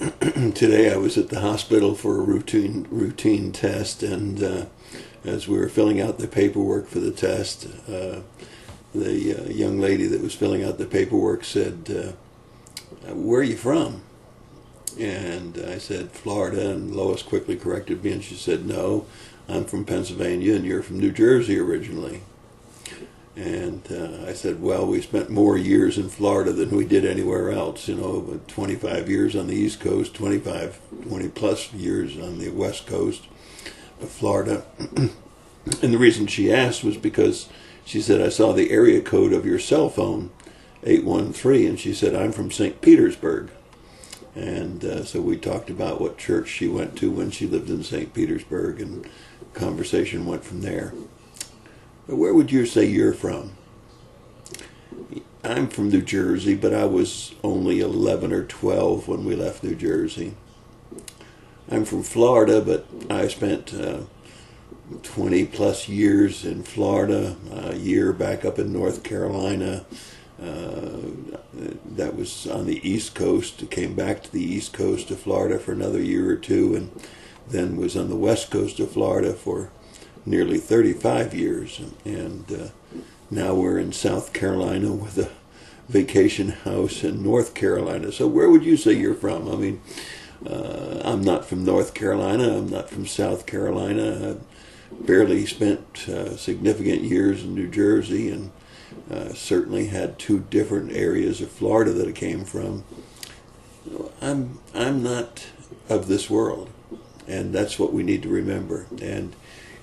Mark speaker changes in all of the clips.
Speaker 1: Today I was at the hospital for a routine test, and as we were filling out the paperwork for the test, the young lady that was filling out the paperwork said, "Where are you from?" And I said, "Florida," and Lois quickly corrected me, and she said, "No, I'm from Pennsylvania, and you're from New Jersey originally." And I said, "Well, we spent more years in Florida than we did anywhere else, 25 years on the East Coast, 20 plus years on the West Coast of Florida." And the reason she asked was because she said, "I saw the area code of your cell phone, 813, and she said, "I'm from St. Petersburg." And so we talked about what church she went to when she lived in St. Petersburg, and conversation went from there. But where would you say you're from? I'm from New Jersey, but I was only 11 or 12 when we left New Jersey. I'm from Florida, but I spent 20 plus years in Florida, a year back up in North Carolina. That was on the East Coast. Came back to the East Coast of Florida for another year or two, and then was on the West Coast of Florida for nearly 35 years. And now we're in South Carolina with a vacation house in North Carolina. So where would you say you're from? I mean, I'm not from North Carolina. I'm not from South Carolina. I barely spent significant years in New Jersey, and certainly had two different areas of Florida that I came from. I'm not of this world, and that's what we need to remember. And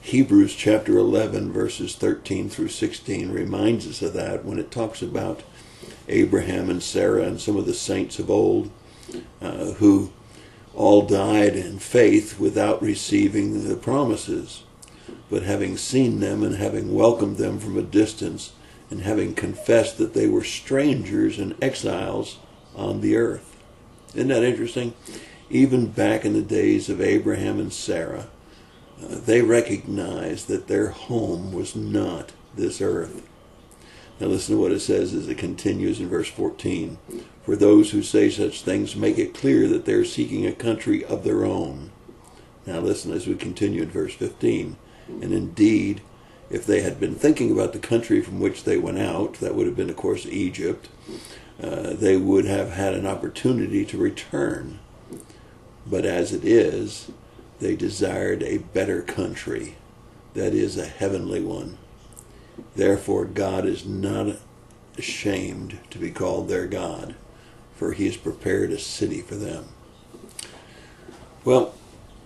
Speaker 1: Hebrews chapter 11 verses 13 through 16 reminds us of that when it talks about Abraham and Sarah and some of the saints of old who all died in faith without receiving the promises, but having seen them and having welcomed them from a distance, and having confessed that they were strangers and exiles on the earth. Isn't that interesting? Even back in the days of Abraham and Sarah, they recognized that their home was not this earth. Now listen to what it says as it continues in verse 14. For those who say such things make it clear that they're seeking a country of their own. Now listen as we continue in verse 15. And indeed, if they had been thinking about the country from which they went out, that would have been, of course, Egypt, they would have had an opportunity to return. But as it is, they desired a better country, that is, a heavenly one. Therefore, God is not ashamed to be called their God, for he has prepared a city for them. Well,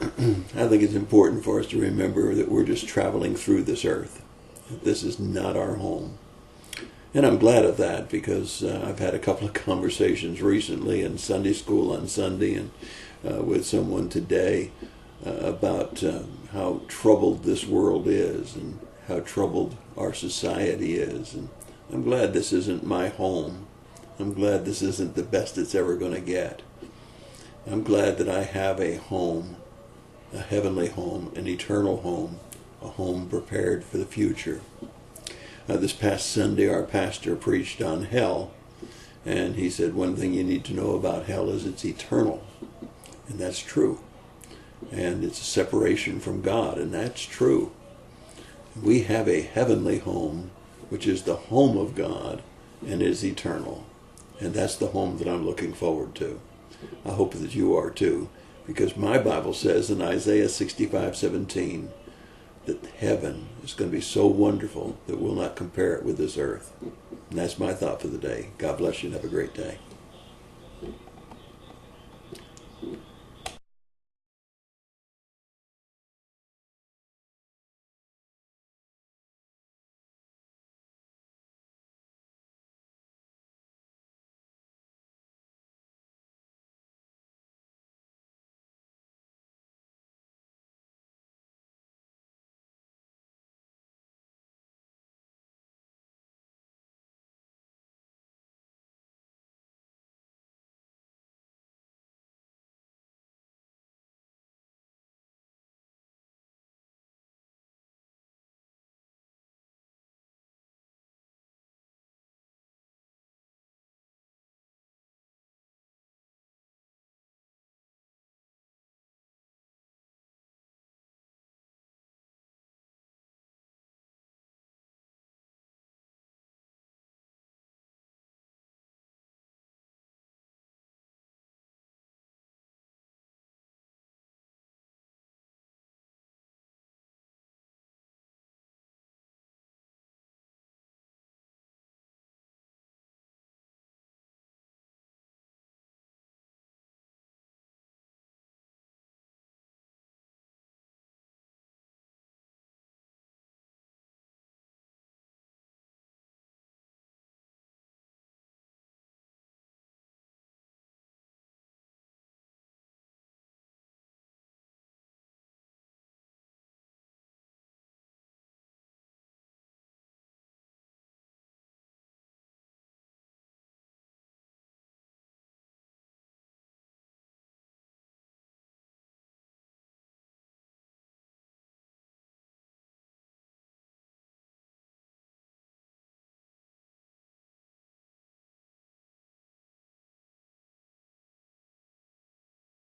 Speaker 1: I think it's important for us to remember that we're just traveling through this earth. This is not our home. And I'm glad of that, because I've had a couple of conversations recently in Sunday school on Sunday and with someone today about how troubled this world is and how troubled our society is. And I'm glad this isn't my home. I'm glad this isn't the best it's ever going to get. I'm glad that I have a home, a heavenly home, an eternal home, a home prepared for the future. This past Sunday, our pastor preached on hell, and he said one thing you need to know about hell is it's eternal, and that's true. And it's a separation from God, and that's true. We have a heavenly home, which is the home of God, and is eternal. And that's the home that I'm looking forward to. I hope that you are too, because my Bible says in Isaiah 65:17 that heaven is going to be so wonderful that we'll not compare it with this earth. And that's my thought for the day. God bless you and have a great day.